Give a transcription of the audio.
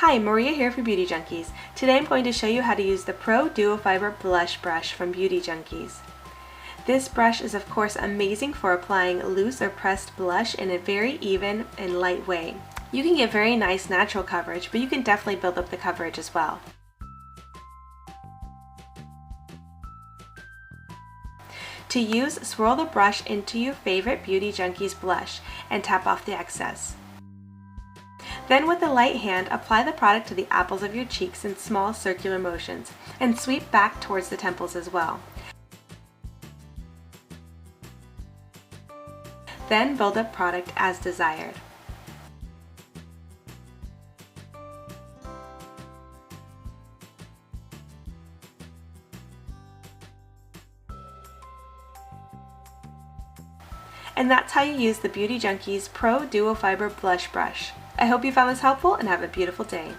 Hi, Maria here for Beauty Junkees. Today I'm going to show you how to use the Pro Duo Fiber Blush Brush from Beauty Junkees. This brush is of course amazing for applying loose or pressed blush in a very even and light way. You can get very nice natural coverage, but you can definitely build up the coverage as well. To use, swirl the brush into your favorite Beauty Junkees blush and tap off the excess. Then with a light hand, apply the product to the apples of your cheeks in small circular motions and sweep back towards the temples as well. Then build up product as desired. And that's how you use the Beauty Junkees Pro Duo Fiber Blush Brush. I hope you found this helpful and have a beautiful day.